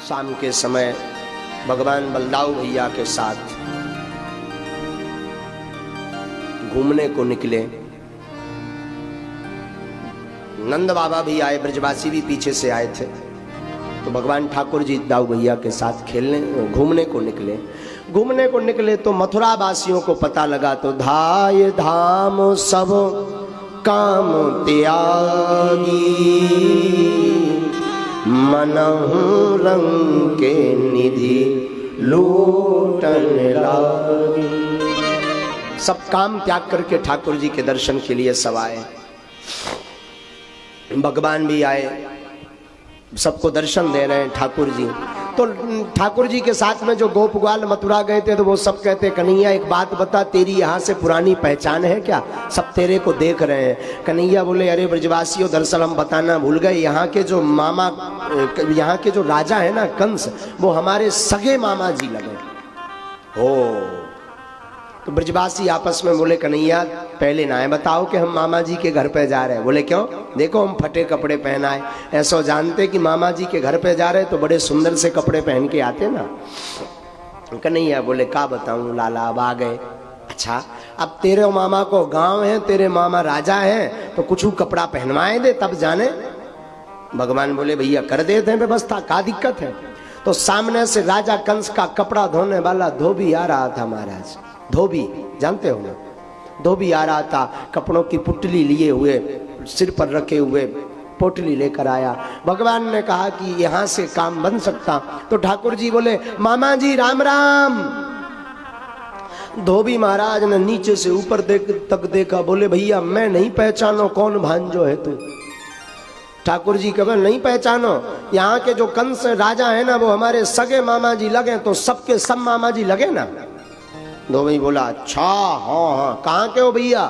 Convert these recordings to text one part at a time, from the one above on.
शाम के समय भगवान बलदाऊ भैया के साथ घूमने को निकले। नंद बाबा भी आए, ब्रजवासी भी पीछे से आए थे। तो भगवान ठाकुर जी दाऊ भैया के साथ खेलने घूमने को निकले। घूमने को निकले तो मथुरा वासियों को पता लगा तो धाय धाम सब काम त्यागी, मनहु रंग के निधि लूटन लागी। सब काम त्याग करके ठाकुर जी के दर्शन के लिए सब आए। भगवान भी आए, सबको दर्शन दे रहे हैं ठाकुर जी। तो ठाकुर जी के साथ में जो गोप ग्वाल मथुरा गए थे तो वो सब कहते कन्हैया एक बात बता, तेरी यहाँ से पुरानी पहचान है क्या? सब तेरे को देख रहे हैं। कन्हैया बोले अरे ब्रजवासियों, दरअसल हम बताना भूल गए, यहाँ के जो मामा, यहाँ के जो राजा है ना कंस, वो हमारे सगे मामा जी लगे हो। तो ब्रजवासी आपस में बोले कन्हैया पहले ना है बताओ कि हम मामा जी के घर पे जा रहे हैं। बोले क्यों? देखो हम फटे कपड़े पहनाए, ऐसा जानते कि मामा जी के घर पे जा रहे तो बड़े सुंदर से कपड़े पहन के आते ना। कन्हैया बोले का बताऊं लाला, अब आ गए। अच्छा अब तेरे मामा को गांव है, तेरे मामा राजा है, तो कुछ कपड़ा पहनवाए दे तब जाने। भगवान बोले भैया कर देते हैं व्यवस्था, क्या दिक्कत है। तो सामने से राजा कंस का कपड़ा धोने वाला धोबी आ रहा था महाराज। धोबी जानते हो ना, धोबी आ रहा था, कपड़ों की पुटली लिए हुए, सिर पर रखे हुए पोटली लेकर आया। भगवान ने कहा कि यहां से काम बन सकता। तो ठाकुर जी बोले मामा जी राम राम। धोबी महाराज ने नीचे से ऊपर तक देखा, बोले भैया मैं नहीं पहचानो कौन भांजो है तू। ठाकुर जी कहे नहीं पहचानो, यहाँ के जो कंस राजा है ना वो हमारे सगे मामा जी लगे, तो सबके सब मामा जी लगे ना। धोबी बोला अच्छा हाँ हाँ, कहाँ के हो भैया?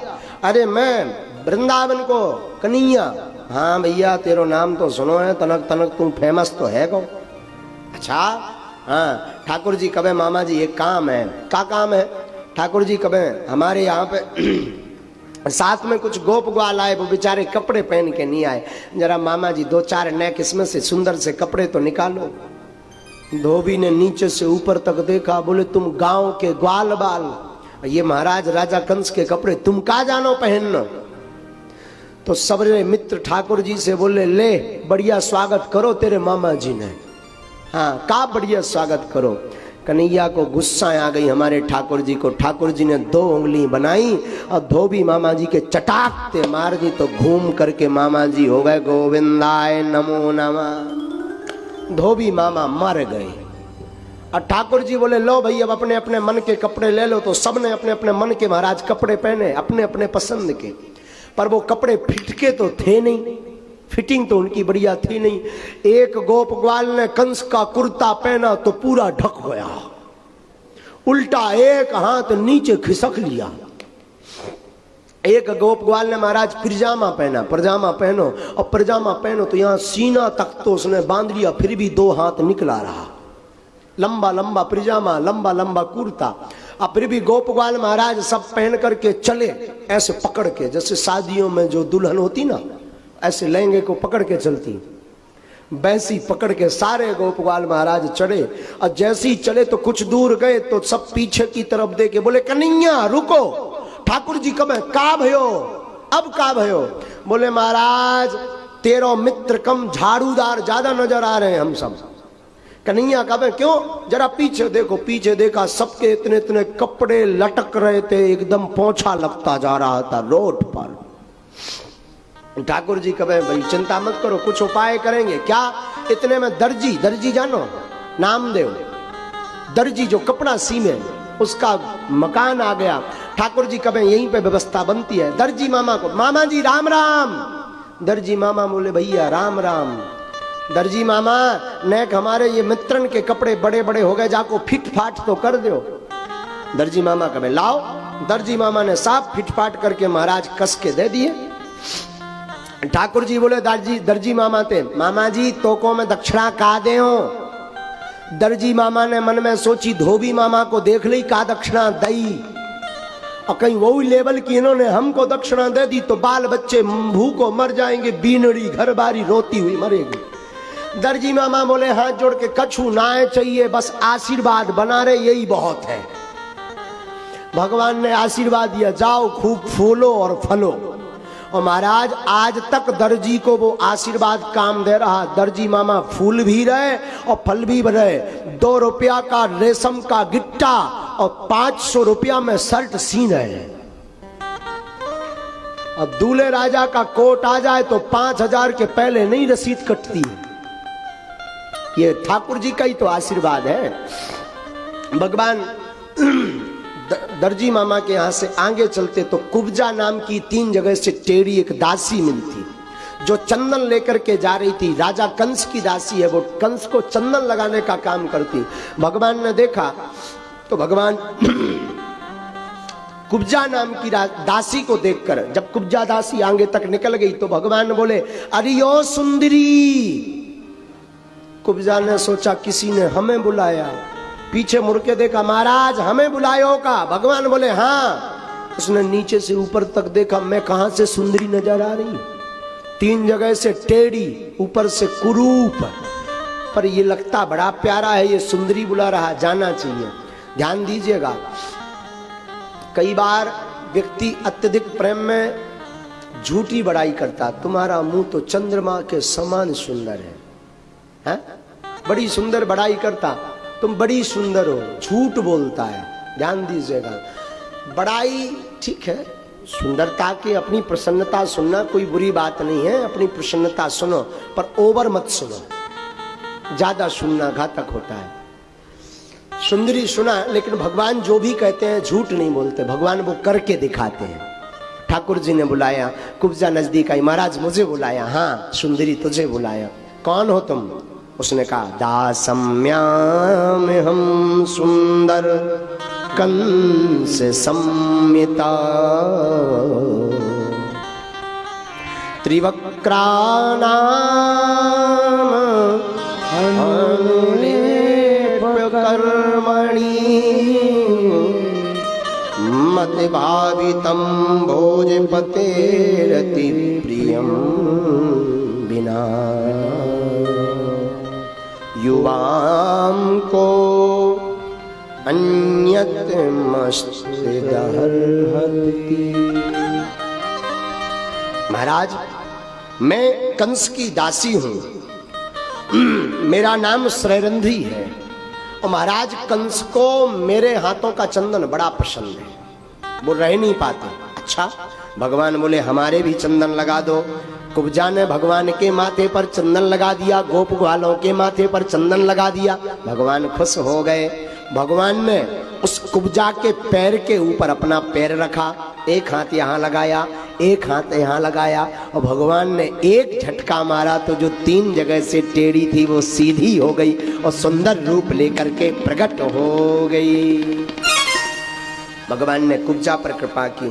अरे मैं वृंदावन को कन्हैया। हाँ भैया तेरो नाम तो सुनो है, तनक तनक तू फेमस तो है को। अच्छा हाँ। ठाकुर जी कहे मामा जी एक काम है। क्या काम है? ठाकुर जी कहे हमारे यहाँ पे साथ में कुछ गोप ग्वाल आए, वो बेचारे कपड़े पहन के नहीं आए, जरा मामा जी दो चार नए किस्म से सुंदर से कपड़े तो निकालो। धोबी ने नीचे से ऊपर तक देखा, बोले तुम गांव के ग्वाल बाल, ये महाराज राजा कंस के कपड़े तुम का जानो पहनना। तो सबरे मित्र ठाकुर जी से बोले ले बढ़िया स्वागत करो तेरे मामा जी ने। हाँ का बढ़िया स्वागत करो। कन्हैया को गुस्सा आ गई हमारे ठाकुर जी को। ठाकुर जी ने 2 उंगली बनाई और धोबी मामा जी के चटाकते मार दी, तो घूम करके मामा जी हो गए गोविंदाय नमो नमः। धोबी मामा मर गए। और ठाकुर जी बोले लो भाई अब अपने अपने मन के कपड़े ले लो। तो सबने अपने अपने मन के महाराज कपड़े पहने, अपने अपने पसंद के। पर वो कपड़े फिटके तो थे नहीं, फिटिंग तो उनकी बढ़िया थी नहीं। एक गोप ग्वाल ने कंस का कुर्ता पहना तो पूरा ढक गया, उल्टा एक हाथ नीचे खिसक लिया। एक गोप ग्वाल ने महाराज पिजामा पहना, पजामा पहनो, और पजामा पहनो तो यहाँ सीना तक तो उसने बांध लिया, फिर भी 2 हाथ निकला रहा। लंबा लंबा पिजामा, लंबा लंबा कुर्ता। अब फिर भी गोप ग्वाल महाराज सब पहन करके चले, ऐसे पकड़ के, जैसे शादियों में जो दुल्हन होती ना ऐसे लहंगे को पकड़ के चलती, वैसी पकड़ के सारे गोप ग्वाल महाराज चढ़े। और जैसे ही चले तो कुछ दूर गए तो सब पीछे की तरफ देखे, बोले कन्हैया रुको। ठाकुर जी कब का भयो? अब का भयो? बोले महाराज तेरो मित्र कम झाड़ूदार ज्यादा नजर आ रहे हैं हम सब। कन्हैया कब क्यों? जरा पीछे देखो। पीछे देखा, सबके इतने इतने कपड़े लटक रहे थे, एकदम पोंछा लगता जा रहा था रोड पर। ठाकुर जी कहे भाई चिंता मत करो, कुछ उपाय करेंगे। क्या? इतने में दर्जी, दर्जी जानो नामदेव दर्जी जो कपड़ा सीमे, उसका मकान आ गया। ठाकुर जी कहे यहीं पे व्यवस्था बनती है। दर्जी मामा को, मामा जी राम राम। दर्जी मामा बोले भैया राम राम। दर्जी मामा नेक हमारे ये मित्रन के कपड़े बड़े बड़े हो गए, जाको फिट फाट तो कर दो। दर्जी मामा कहे लाओ। दर्जी मामा ने साफ फिट फाट करके महाराज कस के दे दिए। ठाकुर जी बोले दर्जी मामा थे, मामा जी तो को मैं दक्षिणा का दे हो। दर्जी मामा ने मन में सोची धोबी मामा को देख ली का दक्षिणा दई, और कहीं वो लेवल की इन्होंने हमको दक्षिणा दे दी तो बाल बच्चे भूखों मर जाएंगे, बीनड़ी घर बारी रोती हुई मरेगी। दर्जी मामा बोले हाथ जोड़ के कछु ना चाहिए, बस आशीर्वाद बना रहे यही बहुत है। भगवान ने आशीर्वाद दिया, जाओ खूब फूलो और फलो। और महाराज आज तक दर्जी को वो आशीर्वाद काम दे रहा। दर्जी मामा फूल भी रहे और फल भी रहे। 2 रुपया का रेशम का गिट्टा और 500 रुपया में शर्ट सी रहे। अब दूल्हे राजा का कोट आ जाए तो 5000 के पहले नहीं रसीद कटती है। ये ठाकुर जी का ही तो आशीर्वाद है। भगवान दर्जी मामा के यहां से आगे चलते तो कुब्जा नाम की 3 जगह से टेढ़ी एक दासी मिलती, जो चंदन लेकर के जा रही थी। राजा कंस की दासी है, वो कंस को चंदन लगाने का काम करती। भगवान ने देखा तो भगवान कुब्जा नाम की दासी को देखकर, जब कुब्जा दासी आगे तक निकल गई तो भगवान बोले, अरे ओ सुंदरी। कुब्जा ने सोचा किसी ने हमें बुलाया, पीछे मुड़ के देखा, महाराज हमें बुलायो का? भगवान बोले हाँ। उसने नीचे से ऊपर तक देखा, मैं कहां से सुंदरी नजर आ रही? 3 जगह से टेढ़ी, ऊपर से कुरूप, पर ये लगता बड़ा प्यारा है, ये सुंदरी बुला रहा, जाना चाहिए। ध्यान दीजिएगा, कई बार व्यक्ति अत्यधिक प्रेम में झूठी बड़ाई करता। तुम्हारा मुंह तो चंद्रमा के समान सुंदर है? बड़ी सुंदर बड़ाई करता, तुम बड़ी सुंदर हो, झूठ बोलता है। ध्यान दीजिएगा, बड़ाई ठीक है, सुंदरता की अपनी प्रसन्नता सुनना कोई बुरी बात नहीं है, अपनी प्रसन्नता सुनो, पर ओवर मत सुनो, ज्यादा सुनना घातक होता है। सुंदरी सुना, लेकिन भगवान जो भी कहते हैं झूठ नहीं बोलते, भगवान वो करके दिखाते हैं। ठाकुर जी ने बुलाया, कुब्जा नजदीक आई, महाराज मुझे बुलाया? हाँ। सुंदरी तुझे बुलाया, कौन हो तुम? उसने कहा, दासम्याम हम सुंदर कंस संमिता, त्रिवक्रानाम अनुलेप कर्मणि, मति भावितं भोजपतेरति प्रियं विना, युवाम को अन्यत मस्तिदहर्हति। महाराज मैं कंस की दासी हूं, मेरा नाम श्रेरंधी है, और महाराज कंस को मेरे हाथों का चंदन बड़ा पसंद है, वो रह नहीं पाते। अच्छा, भगवान बोले हमारे भी चंदन लगा दो। कुब्जा ने भगवान के माथे पर चंदन लगा दिया, गोप ग्वालों के माथे पर चंदन लगा दिया। भगवान खुश हो गए। भगवान ने उस कुब्जा के पैर के ऊपर अपना पैर रखा, एक हाथ यहाँ लगाया, एक हाथ यहाँ लगाया, और भगवान ने एक झटका मारा तो जो 3 जगह से टेढ़ी थी वो सीधी हो गई और सुंदर रूप लेकर के प्रकट हो गई। भगवान ने कुब्जा पर कृपा की।